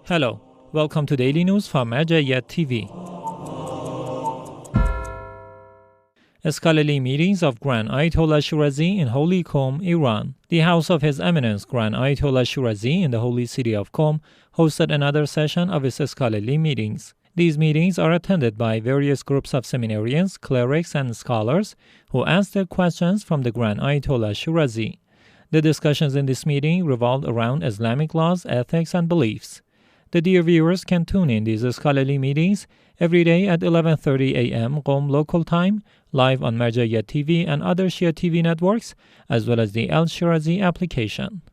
Hello, welcome to Daily News from Majayat TV. Scholarly meetings of Grand Ayatollah Shirazi in Holy Qom, Iran. The House of His Eminence Grand Ayatollah Shirazi in the holy city of Qom hosted another session of its scholarly meetings. These meetings are attended by various groups of seminarians, clerics, and scholars who ask their questions from the Grand Ayatollah Shirazi. The discussions in this meeting revolved around Islamic laws, ethics, and beliefs. The dear viewers can tune in these scholarly meetings every day at 11:30 a.m. Qom local time, live on Majayat TV and other Shia TV networks, as well as the Al-Shirazi application.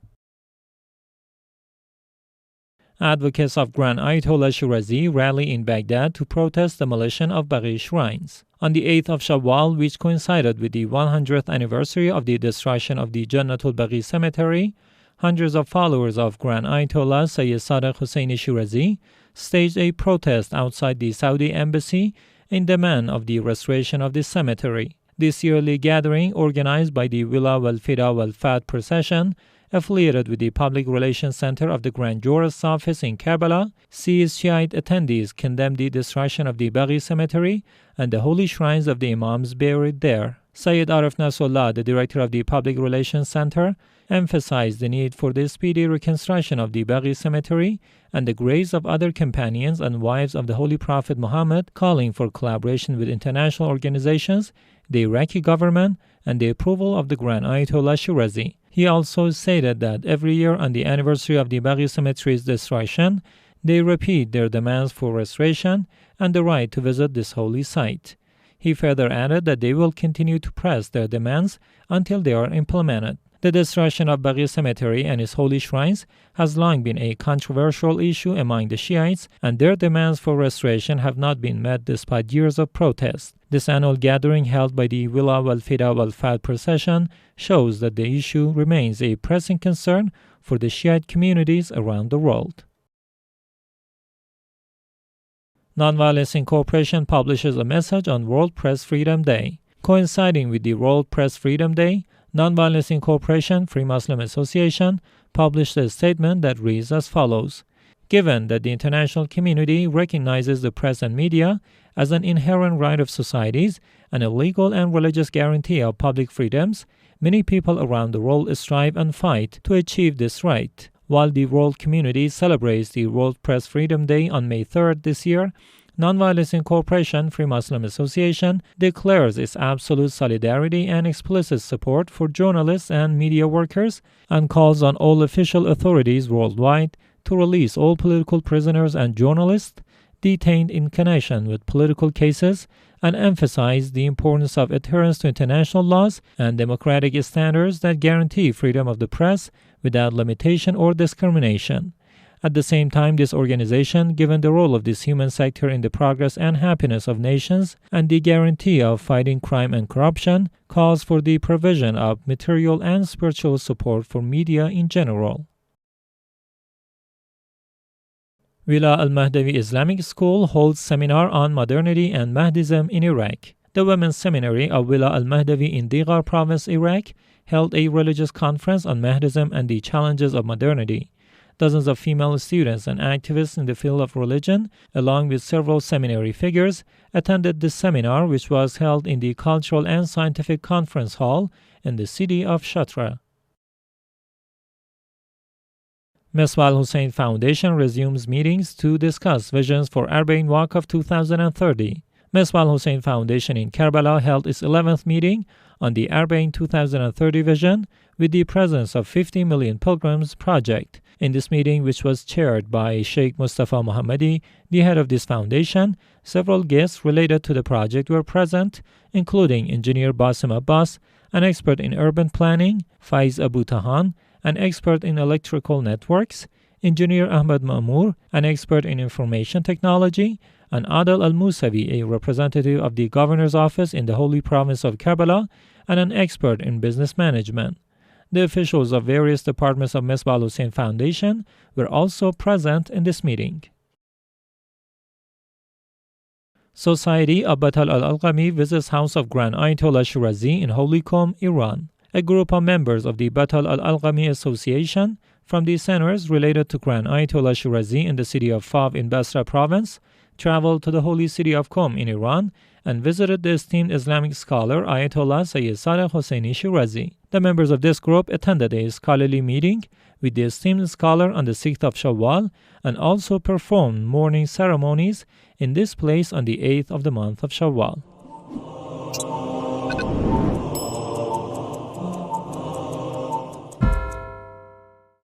Advocates of Grand Ayatollah Shirazi rally in Baghdad to protest demolition of Baqi shrines. On the 8th of Shawwal, which coincided with the 100th anniversary of the destruction of the Jannatul Baqi cemetery, hundreds of followers of Grand Ayatollah Sayyid Sadiq Hussein Shirazi staged a protest outside the Saudi embassy in demand of the restoration of the cemetery. This yearly gathering, organized by the Wila wal-Fida wal-Fat procession, affiliated with the Public Relations Center of the Grand Jurist's office in Karbala, sees Shiite attendees condemn the destruction of the Baqi cemetery and the holy shrines of the Imams buried there. Sayyid Arif Nasrullah, the director of the Public Relations Center, emphasized the need for the speedy reconstruction of the Baqi cemetery and the graves of other companions and wives of the Holy Prophet Muhammad, calling for collaboration with international organizations, the Iraqi government, and the approval of the Grand Ayatollah Shirazi. He also stated that every year on the anniversary of the Baqi cemetery's destruction, they repeat their demands for restoration and the right to visit this holy site. He further added that they will continue to press their demands until they are implemented. The destruction of Baqi cemetery and its holy shrines has long been a controversial issue among the Shiites, and their demands for restoration have not been met despite years of protest. This annual gathering held by the Wila wal-Fida wal-Fat procession shows that the issue remains a pressing concern for the Shiite communities around the world. Nonviolence Incorporation publishes a message on World Press Freedom Day. Coinciding with the World Press Freedom Day, Nonviolence Incorporation, Free Muslim Association, published a statement that reads as follows. Given that the international community recognizes the press and media as an inherent right of societies and a legal and religious guarantee of public freedoms, many people around the world strive and fight to achieve this right. While the world community celebrates the World Press Freedom Day on May 3rd this year, Nonviolence Incorporation, Free Muslim Association, declares its absolute solidarity and explicit support for journalists and media workers and calls on all official authorities worldwide to release all political prisoners and journalists detained in connection with political cases and emphasize the importance of adherence to international laws and democratic standards that guarantee freedom of the press without limitation or discrimination. At the same time, this organization, given the role of this human sector in the progress and happiness of nations and the guarantee of fighting crime and corruption, calls for the provision of material and spiritual support for media in general. Wila Al-Mahdavi Islamic School holds seminar on Modernity and Mahdism in Iraq. The Women's Seminary of Wila Al-Mahdavi in Digar Province, Iraq, held a religious conference on Mahdism and the challenges of modernity. Dozens of female students and activists in the field of religion, along with several seminary figures, attended this seminar, which was held in the Cultural and Scientific Conference Hall in the city of Shatra. Misbah al-Hussein Foundation resumes meetings to discuss visions for Arbaeen Walk of 2030. Misbah al-Hussein Foundation in Karbala held its 11th meeting on the Arbaeen 2030 vision with the presence of 50 Million Pilgrims project. In this meeting, which was chaired by Sheikh Mustafa Mohammadi, the head of this foundation, several guests related to the project were present, including engineer Basim Abbas, an expert in urban planning, Faiz Abu Tahan, an expert in electrical networks, engineer Ahmad Mamour, an expert in information technology, and Adel Al-Musavi, a representative of the governor's office in the Holy Province of Karbala, and an expert in business management. The officials of various departments of Misbah al-Hussein Foundation were also present in this meeting. Society of Batal al-Alqami visits House of Grand Ayatollah Shirazi in Holy Qom, Iran. A group of members of the Batal al-Alqami Association from these centers related to Grand Ayatollah Shirazi in the city of Fav in Basra province, traveled to the holy city of Qom in Iran and visited the esteemed Islamic scholar Ayatollah Sayyid Sadiq Hosseini Shirazi. The members of this group attended a scholarly meeting with the esteemed scholar on the 6th of Shawwal and also performed mourning ceremonies in this place on the 8th of the month of Shawwal.